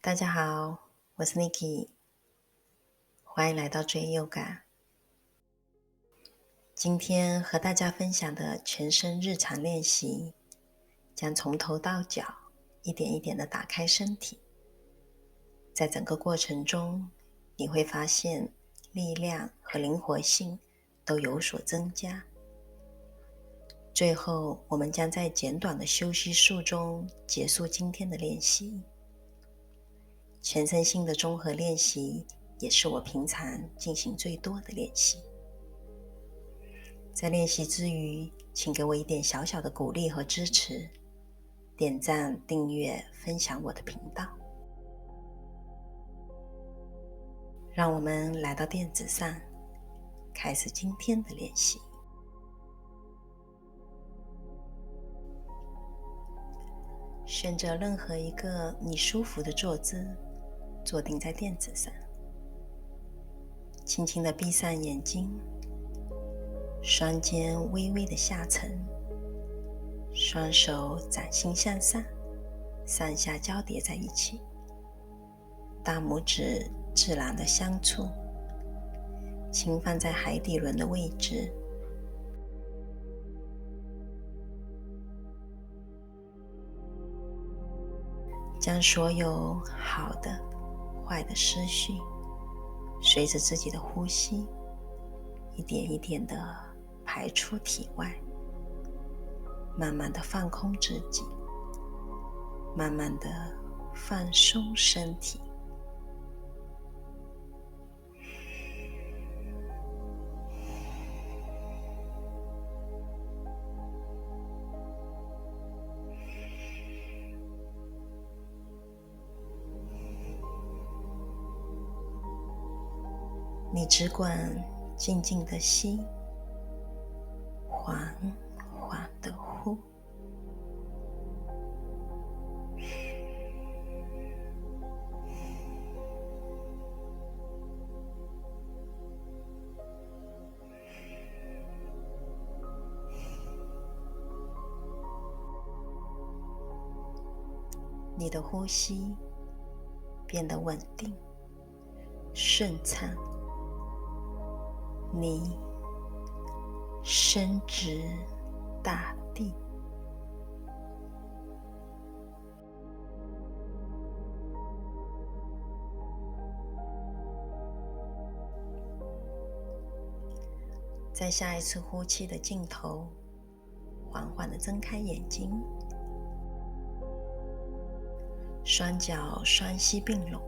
大家好，我是 Niki， 欢迎来到追优感。今天和大家分享的全身日常练习，将从头到脚一点一点的打开身体。在整个过程中，你会发现力量和灵活性都有所增加。最后，我们将在简短的休息数中结束今天的练习。全身心的综合练习也是我平常进行最多的练习。在练习之余，请给我一点小小的鼓励和支持，点赞、订阅、分享我的频道。让我们来到垫子上，开始今天的练习。选择任何一个你舒服的坐姿，坐定在垫子上，轻轻地闭上眼睛，双肩微微的下沉，双手掌心向上，上下交叠在一起，大拇指自然的相触，轻放在海底轮的位置。将所有好的、坏的思绪，随着自己的呼吸，一点一点的排出体外，慢慢的放空自己，慢慢的放松身体。你只管静静的吸，缓缓的呼。你的呼吸变得稳定、顺畅，你深植大地。在下一次呼气的尽头，缓缓地睁开眼睛，双脚双膝并拢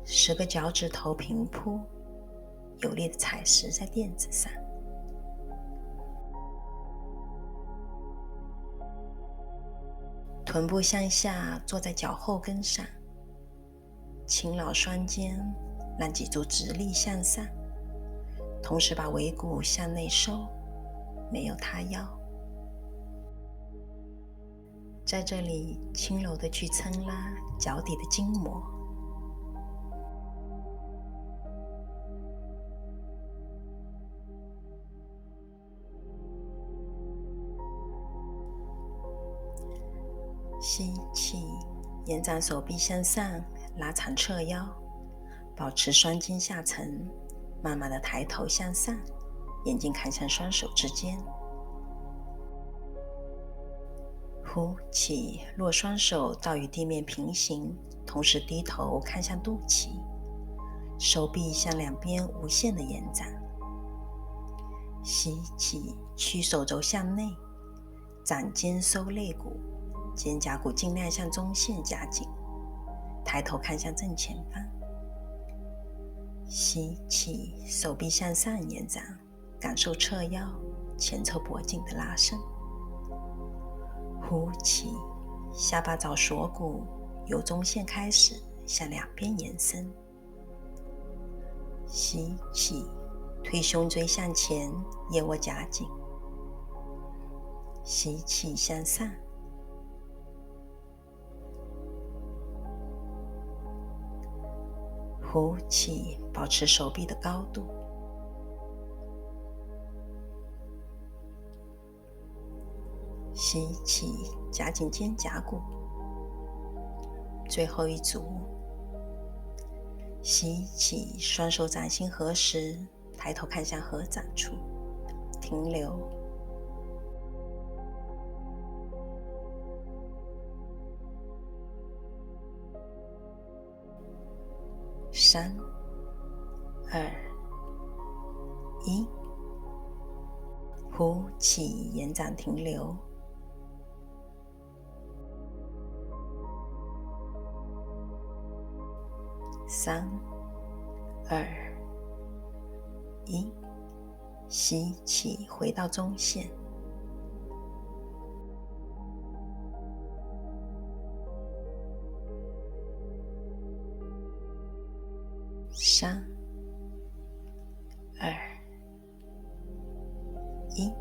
，10个脚趾头平铺，有力的踩实在垫子上。臀部向下坐在脚后跟上，轻桡双肩，让脊柱直立向上，同时把尾骨向内收，没有塌腰。在这里轻柔地去撑拉脚底的筋膜，吸气，延展手臂向上，拉长侧腰，保持双肩下沉，慢慢的抬头向上，眼睛看向双手之间。呼气，若双手到与地面平行，同时低头看向肚脐，手臂向两边无限的延展。吸气，屈手肘向内，掌肩收肋骨，肩胛骨尽量向中线夹紧，抬头看向正前方。吸气，手臂向上延展，感受侧腰、前侧脖颈的拉伸。呼气，下巴找锁骨，由中线开始向两边延伸。吸气，推胸椎向前，腋窝夹紧。吸气向上。呼气，保持手臂的高度。吸气，夹紧肩胛骨，最后一组，吸气，双手掌心合十，抬头看向合掌处，停留。3、2、1，呼气，延展停留。3、2、1，吸气，回到中线。3、2、1，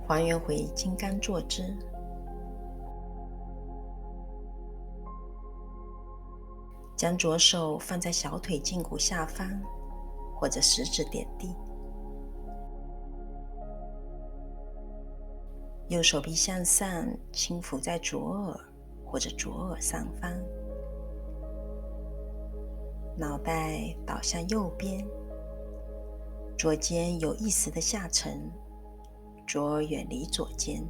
还原回金刚坐姿。将左手放在小腿胫骨下方，或者食指点地。右手臂向上，轻抚在左耳或者左耳上方。脑袋倒向右边，左肩有意识的下沉，左耳远离左肩。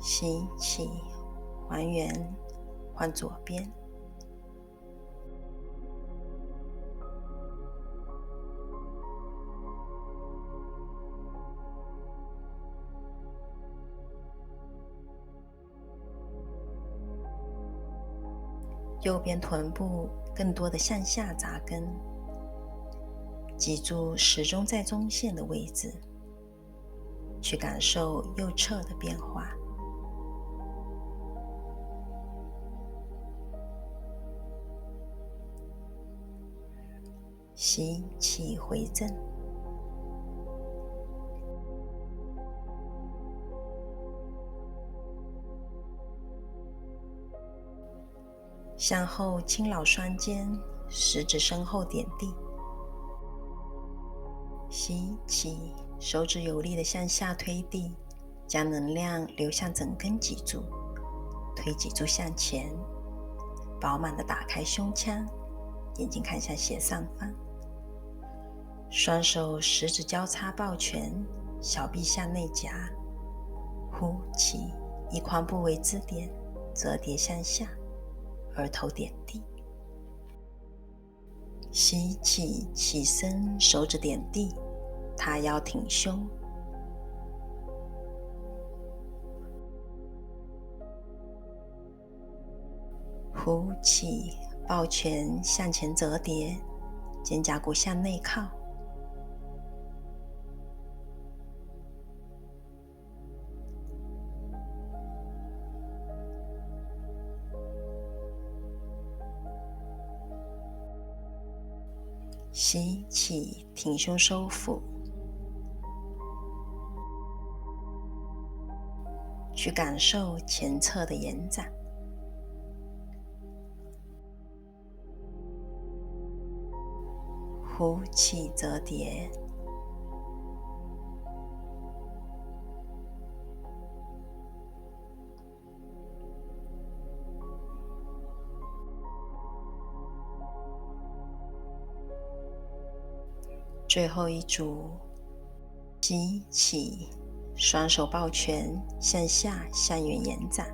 吸气，还原，换左边。右边臀部更多的向下扎根，记住始终在中线的位置，去感受右侧的变化。吸气，回正。向后轻搂双肩，食指身后点地。吸气，手指有力的向下推地，将能量流向整根脊柱，推脊柱向前，饱满的打开胸腔，眼睛看向斜上方。双手食指交叉抱拳，小臂向内夹。呼气，以髋部为支点，折叠向下，额头点地。吸气，起身，手指点地，塌腰挺胸。呼气，抱拳向前折叠，肩胛骨向内靠。吸气，挺胸收腹，去感受前侧的延展。呼气，折叠。最后一组，吸气，双手抱拳向下向远延展。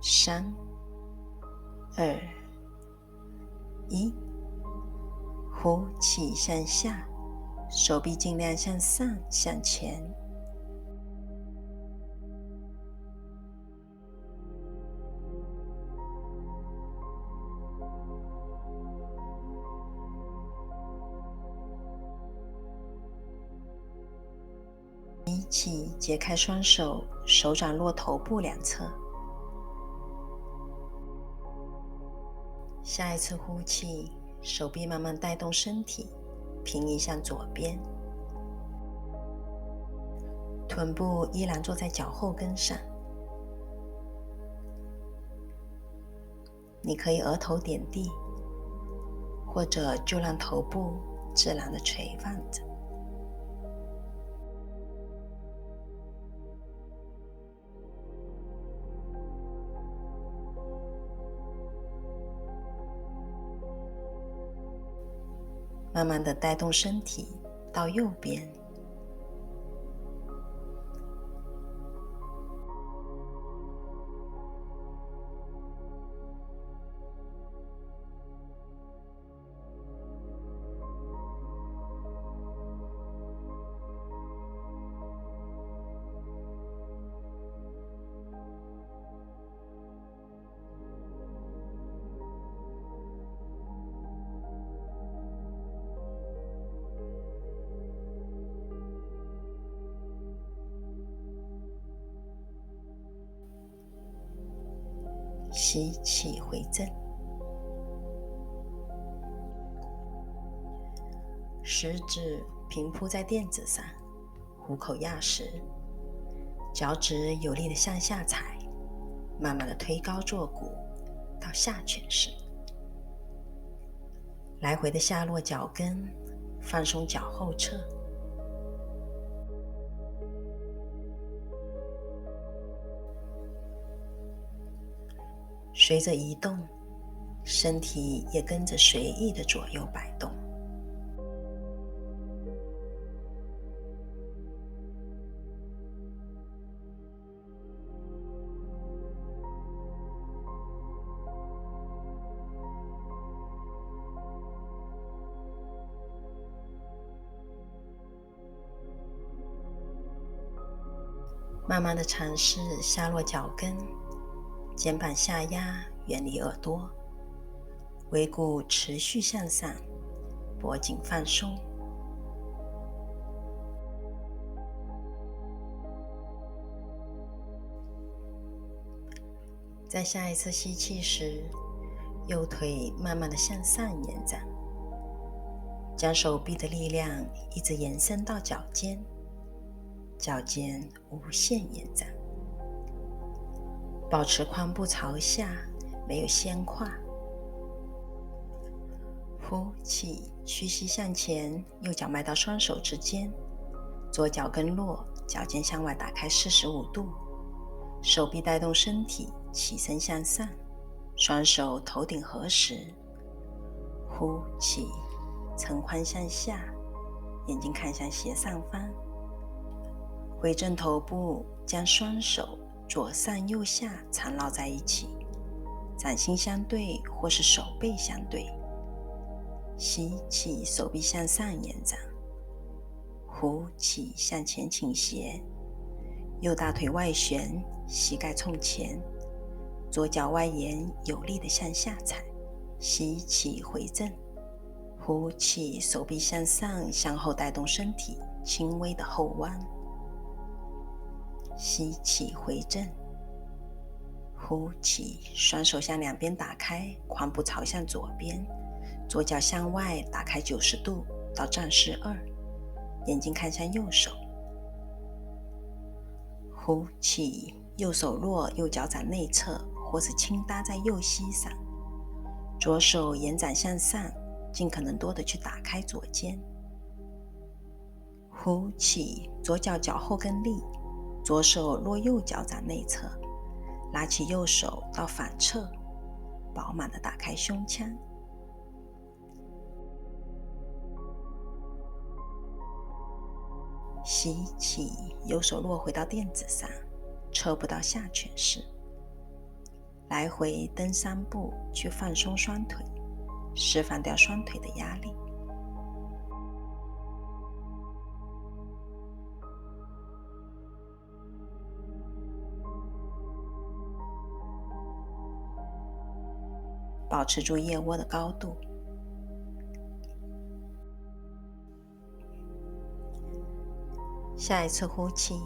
3、2、1，呼气向下，手臂尽量向上向前。吸气，解开双手，手掌落头部两侧。下一次呼气，手臂慢慢带动身体，平移向左边。臀部依然坐在脚后跟上。你可以额头点地，或者就让头部自然地垂放着。慢慢地带动身体到右边，吸气回正，食指平铺在垫子上，虎口压实，脚趾有力的向下踩，慢慢的推高坐骨到下犬式，来回的下落脚跟，放松脚后侧。随着移动，身体也跟着随意的左右摆动。慢慢的尝试下落脚跟，肩膀下压，远离耳朵，尾骨持续向上，脖颈放松。在下一次吸气时，右腿慢慢的向上延展，将手臂的力量一直延伸到脚尖，脚尖无限延展，保持髋部朝下，没有掀胯。呼气，屈膝向前，右脚迈到双手之间，左脚跟落，脚尖向外打开45度，手臂带动身体起身向上，双手头顶合十。呼气，撑髋向下，眼睛看向斜上方，回正头部，将双手左上右下缠绕在一起，掌心相对或是手背相对。吸气，手臂向上延展，呼气，向前倾斜，右大腿外旋，膝盖冲前，左脚外延，有力的向下踩。吸气回正，呼气，手臂向上向后带动身体，轻微的后弯。吸气回正，呼气，双手向两边打开，髋部朝向左边，左脚向外打开90度到战士2，眼睛看向右手。呼气，右手落，右脚掌内侧或是轻搭在右膝上，左手延展向上，尽可能多的去打开左肩。呼气，左脚脚后跟立，左手落右脚掌内侧，拉起右手到反侧，饱满的打开胸腔。吸气，右手落回到垫子上，侧步到下犬式，来回蹬3步去放松双腿，释放掉双腿的压力。保持住腋窝的高度。下一次呼气，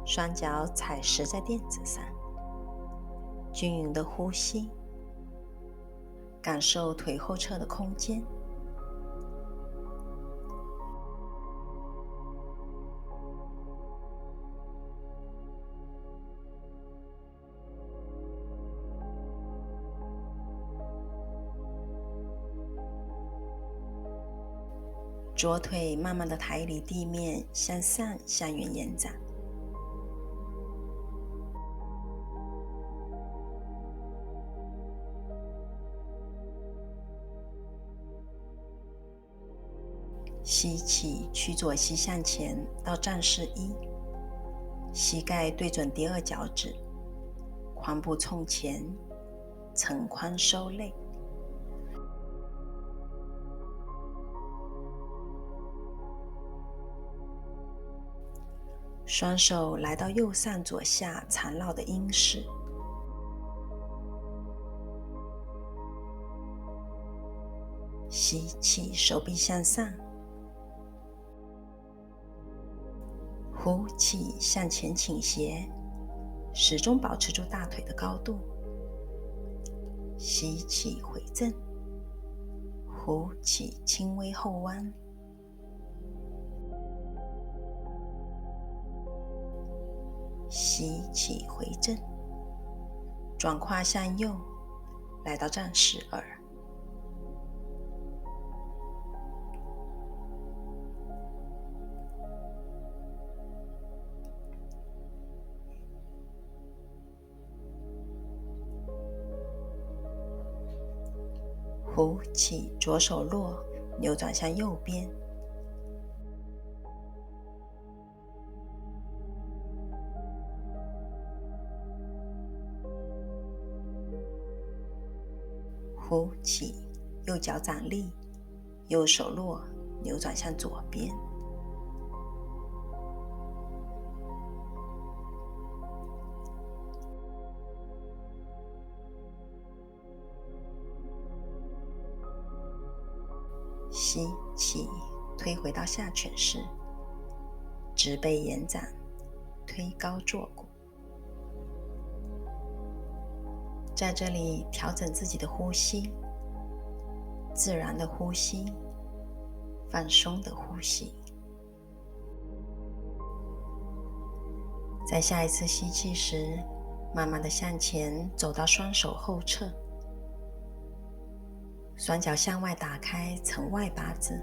双脚踩实在垫子上，均匀的呼吸，感受腿后侧的空间。左腿慢慢的抬离地面，向上向远延展。吸气，屈左膝向前到战士一，膝盖对准第二脚趾，髋部冲前，沉髋收内。双手来到右上左下缠绕的鹰式。吸气，手臂向上。呼气，向前倾斜，始终保持住大腿的高度。吸气，回正。呼气，轻微后弯。吸气，回正。转胯向右，来到战士二。呼气，左手落，扭转向右边。呼气，右脚掌立，右手落，扭转向左边。吸气，推回到下犬式，直背延展，推高坐骨。在这里调整自己的呼吸，自然的呼吸，放松的呼吸。在下一次吸气时，慢慢的向前走到双手后侧，双脚向外打开，呈外八字。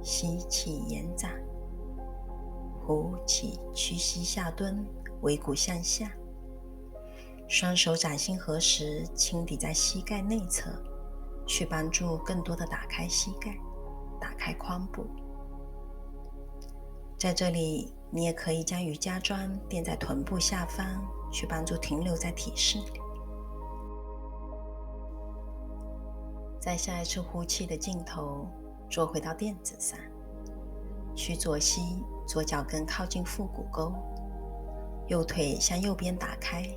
吸气，延展。呼气，屈膝下蹲，尾骨向下。双手掌心合十，轻抵在膝盖内侧，去帮助更多的打开膝盖，打开髋部。在这里，你也可以将瑜伽砖垫在臀部下方，去帮助停留在体式里。在下一次呼气的尽头，坐回到垫子上，屈左膝，左脚跟靠近腹股沟，右腿向右边打开，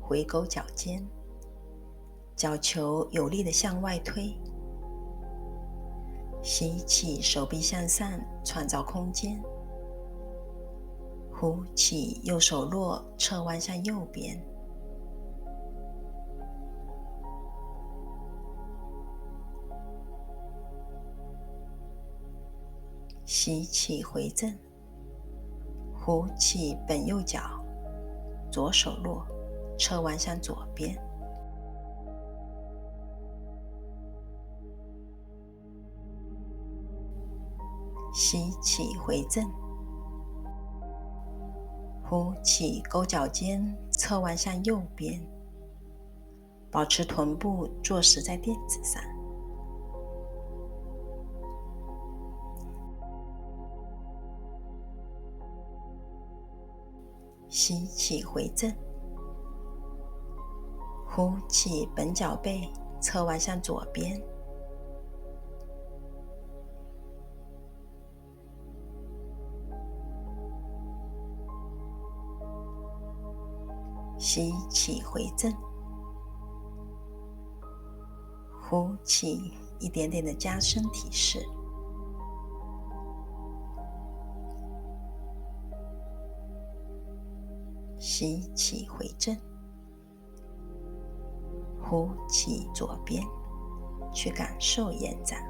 回勾脚尖，脚球有力的向外推。吸气，手臂向上，创造空间。呼气，右手落，侧弯向右边。吸气，回正。呼气，本右脚，左手落，侧弯向左边。吸气，回正。呼气，勾脚尖，侧弯向右边。保持臀部坐实在垫子上。吸气，回正。呼气，本脚背，侧弯向左边。吸气，回正。呼气，一点点的加深体式。吸气，回正。呼气，左边，去感受延展。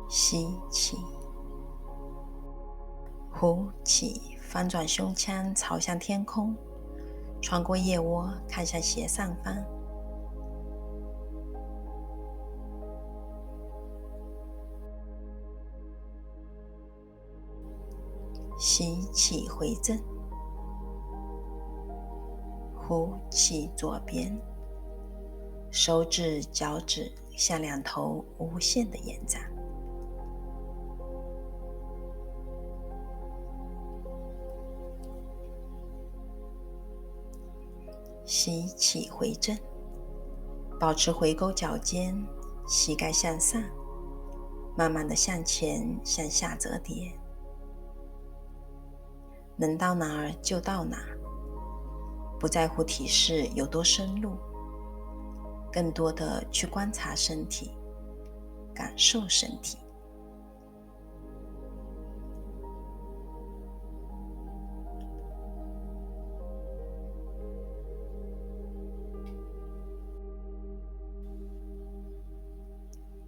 吸气，呼气，翻转胸腔朝向天空，穿过腋窝看向斜上方。吸气回正，呼气左边，手指、脚趾向两头无限的延展。吸气回正，保持回勾脚尖，膝盖向上，慢慢的向前向下折叠，能到哪儿就到哪儿，不在乎体式有多深入，更多的去观察身体，感受身体。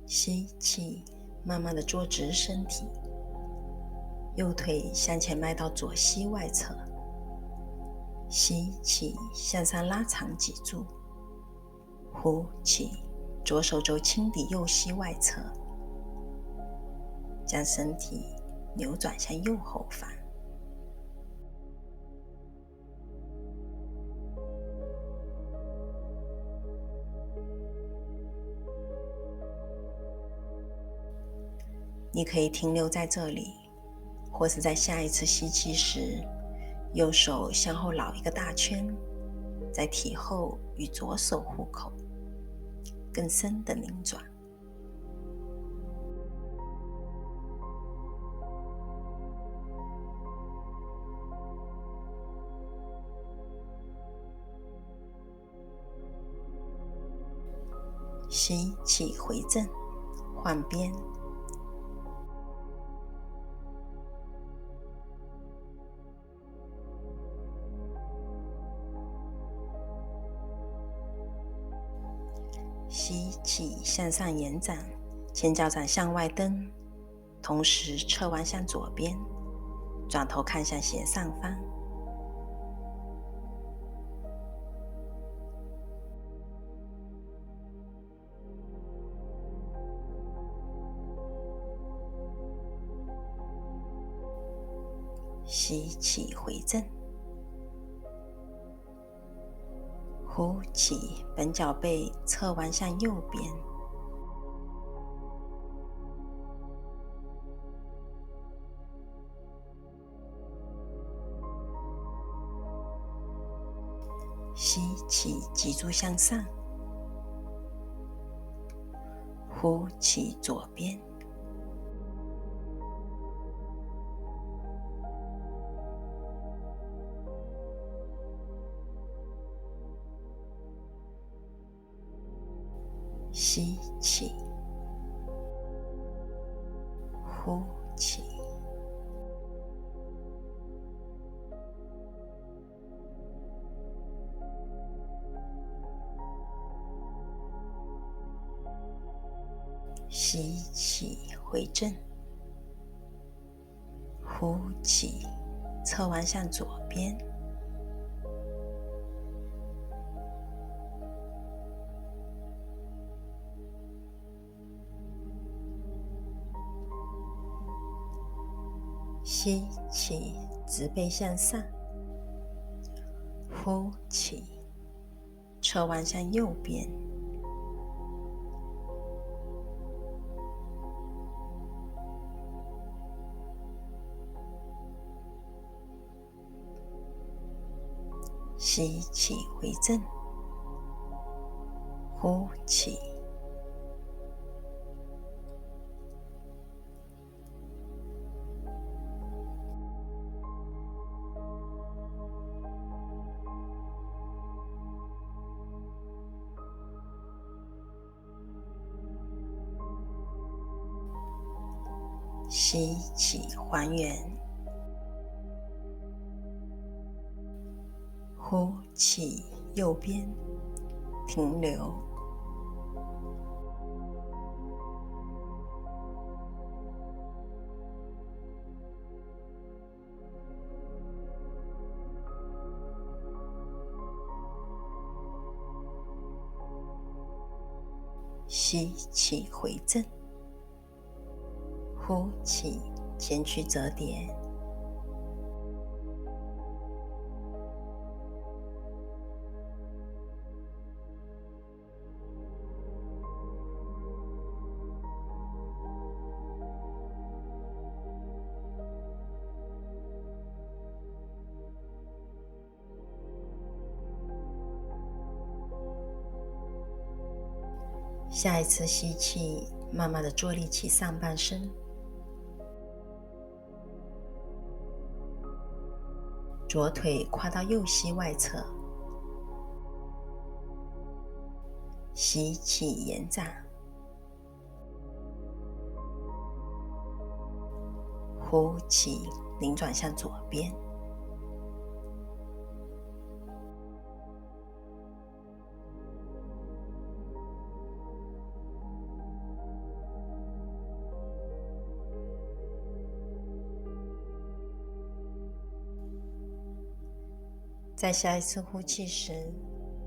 吸气，慢慢的坐直身体，右腿向前迈到左膝外侧，吸气向上拉长脊柱，呼气，左手肘轻抵右膝外侧，将身体扭转向右后方。你可以停留在这里，或是在下一次吸气时，右手向后绕一个大圈，在体后与左手互扣，更深的拧转。吸气回正，换边。吸气向上延展，前脚掌向外蹬，同时侧弯向左边，转头看向斜上方。吸气回正，呼气，本脚背侧弯向右边，吸气，脊柱向上，呼气左边，吸气，呼气，吸气回正，呼气，侧弯向左边，吸气，直背向上，呼气，侧弯向右边，吸气回正，呼气，吸气还原，呼气右边停留，吸气回正，呼气前屈折叠，下一次吸气，慢慢的坐立起上半身，左腿跨到右膝外侧，吸气延展，呼气拧转向左边。在下一次呼气时，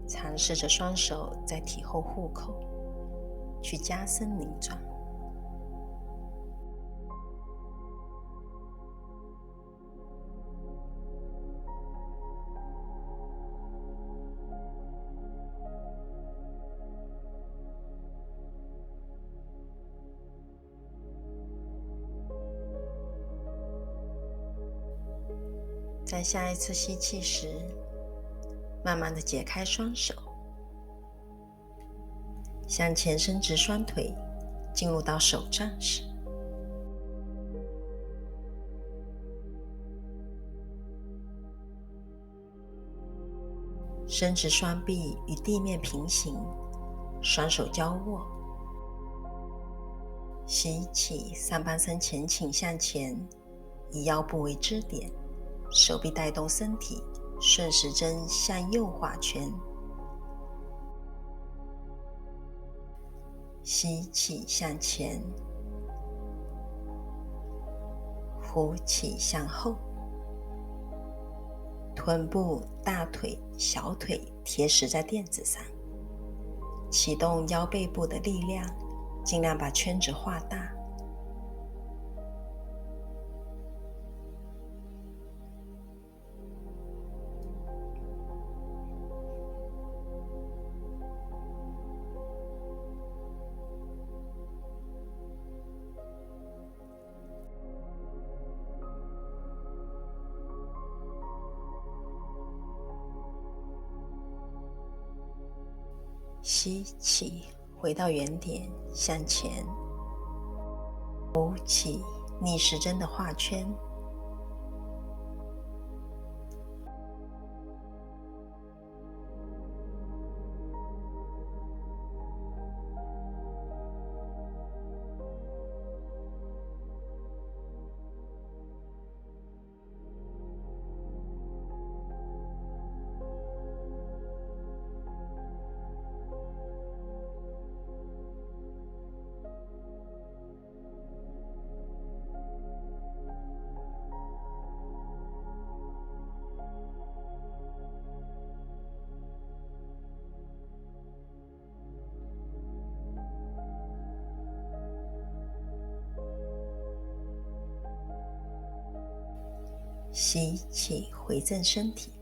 尝试着双手在体后护口，去加深拧转。在下一次吸气时，慢慢的解开双手，向前伸直双腿，进入到手杖时，伸直双臂与地面平行，双手交握。吸气，上半身前倾向前，以腰部为支点，手臂带动身体，顺时针向右画圈。吸气向前，呼气向后，臀部、大腿、小腿贴实在垫子上，启动腰背部的力量，尽量把圈子画大。吸气，回到原点，向前。呼气，逆时针的画圈。吸气，回正身体。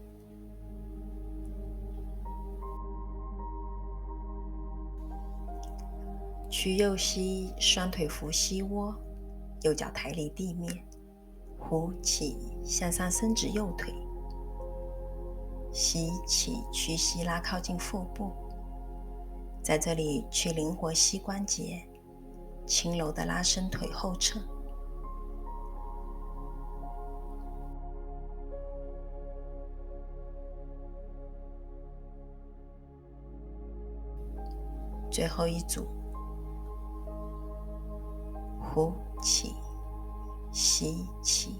屈右膝，双腿扶膝窝，右脚抬离地面。呼气，向上伸直右腿。吸气，屈膝拉靠近腹部。在这里去灵活膝关节，轻柔地拉伸腿后侧。最后一组，呼气，吸气，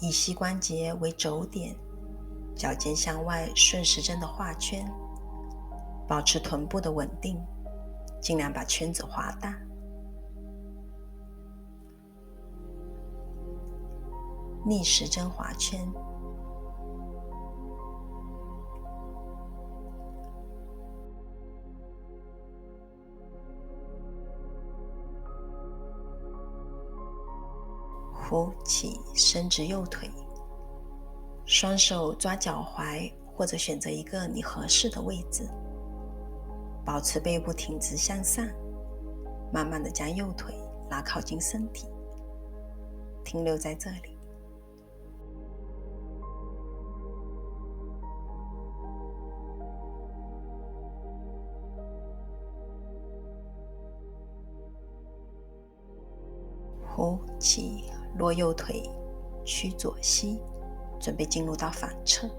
以膝关节为轴点，脚尖向外顺时针的画圈，保持臀部的稳定，尽量把圈子画大。逆时针画圈。呼气，伸直右腿，双手抓脚踝，或者选择一个你合适的位置，保持背部挺直向上，慢慢的将右腿拉靠近身体，停留在这里。呼气，落右腿，屈左膝，准备进入到反侧。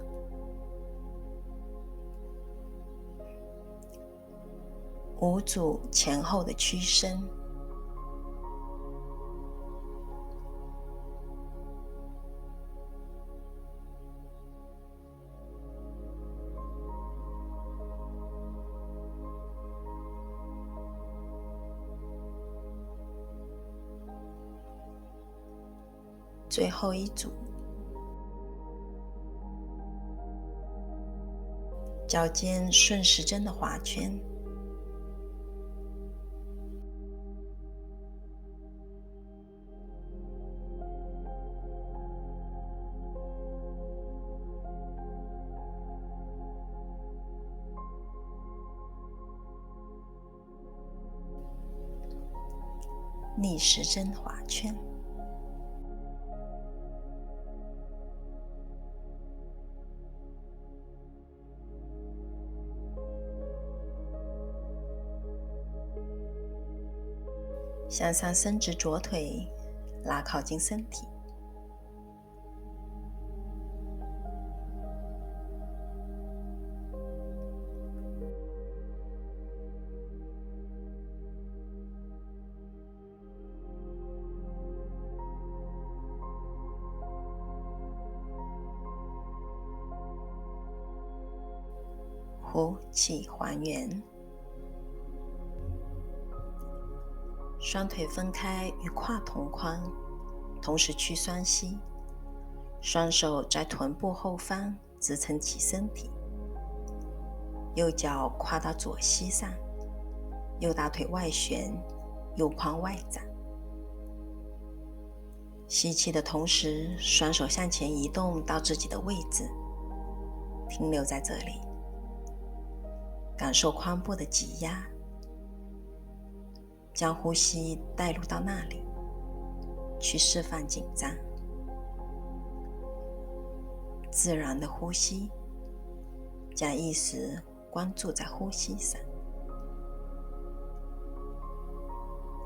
五组前后的屈伸，最后一组，脚尖顺时针的划圈，逆时针划圈。向上伸直左腿，拉靠近身体。呼气，还原。双腿分开与胯同宽，同时屈双膝，双手在臀部后方支撑起身体，右脚跨到左膝上，右大腿外旋，右髋外展。吸气的同时，双手向前移动到自己的位置，停留在这里，感受髋部的挤压，将呼吸带入到那里，去释放紧张。自然的呼吸，将意识关注在呼吸上。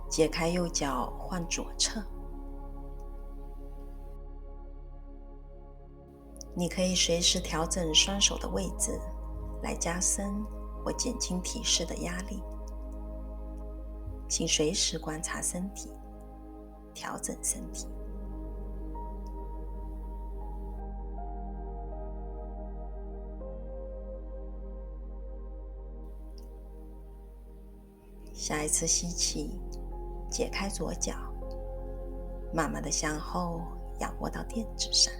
解开右脚，换左侧。你可以随时调整双手的位置，来加深或减轻体式的压力。请随时观察身体，调整身体。下一次吸气，解开左脚，慢慢的向后仰卧到垫子上，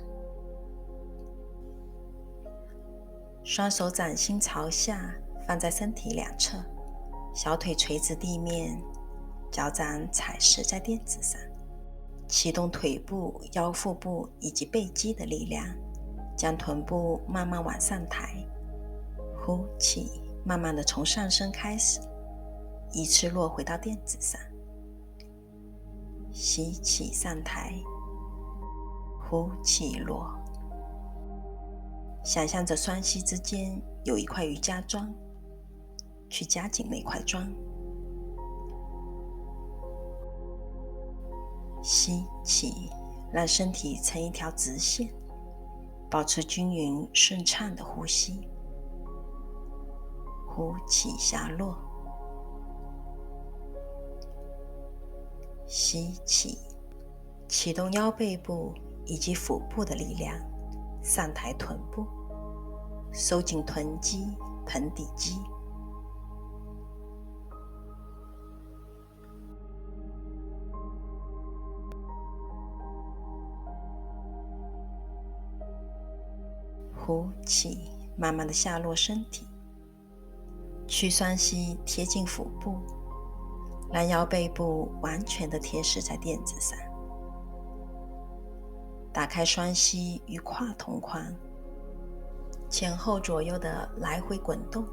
双手掌心朝下，放在身体两侧，小腿垂直地面，脚掌踩实在垫子上，启动腿部、腰腹部以及背肌的力量，将臀部慢慢往上抬。呼气，慢慢的从上身开始，依次落回到垫子上。吸气上抬，呼气落。想象着双膝之间有一块瑜伽砖，去夹紧那块砖。吸气，让身体成一条直线，保持均匀顺畅的呼吸。呼气下落。吸气，启动腰背部以及腹部的力量，上抬臀部，收紧臀肌、盆底肌。呼气，慢慢的下落身体，屈双膝贴近腹部，让腰背部完全的贴实在垫子上。打开双膝与胯同宽，前后左右的来回滚动，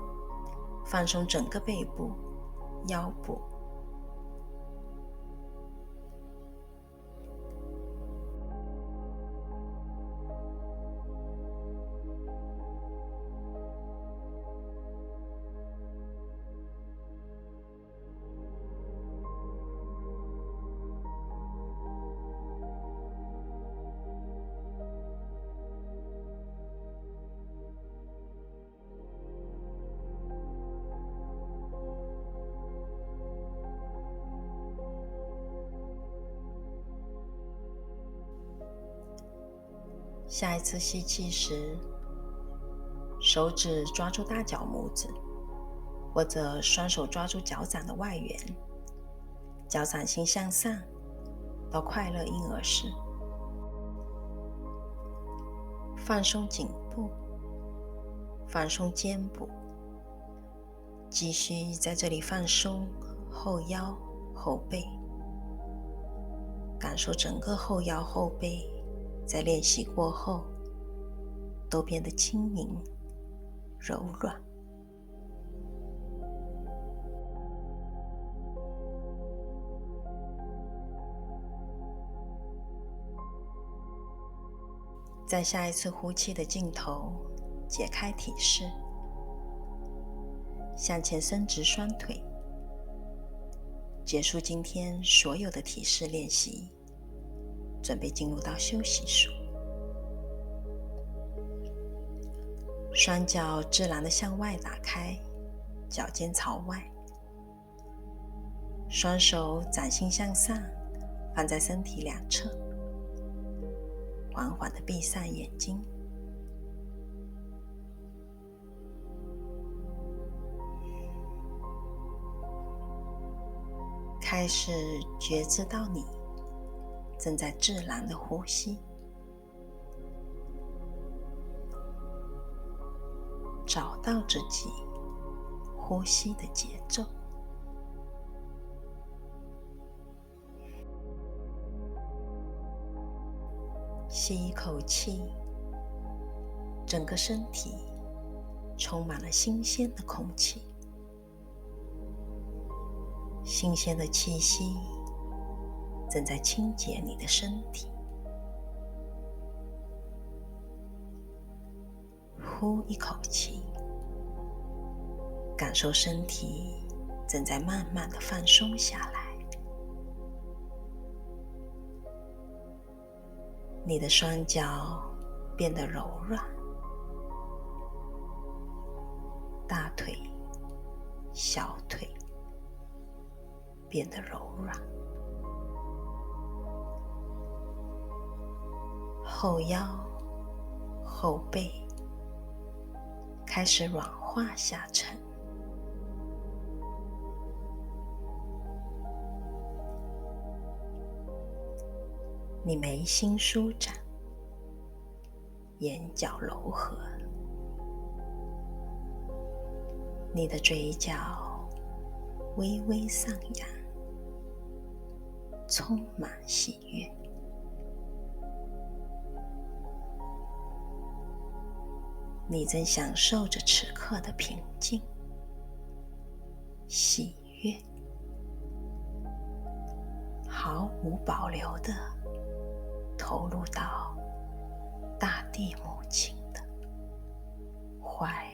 放松整个背部、腰部。下一次吸气时，手指抓住大脚拇指，或者双手抓住脚掌的外缘，脚掌心向上到快乐婴儿式。放松颈部，放松肩部，继续在这里放松后腰、后背，感受整个后腰、后背在练习过后都变得轻盈、柔软。在下一次呼气的尽头，解开体式，向前伸直双腿，结束今天所有的体式练习，准备进入到休息术。双脚自然的向外打开，脚尖朝外，双手掌心向上，放在身体两侧，缓缓地闭上眼睛。开始觉知到你正在自然的呼吸，找到自己呼吸的节奏。吸一口气，整个身体充满了新鲜的空气，新鲜的气息正在清洁你的身体。呼一口气，感受身体正在慢慢的放松下来。你的双脚变得柔软，大腿、小腿变得柔软，后腰、后背开始软化下沉。你眉心舒展，眼角柔和，你的嘴角微微上扬，充满喜悦。你正享受着此刻的平静、喜悦，毫无保留地投入到大地母亲的怀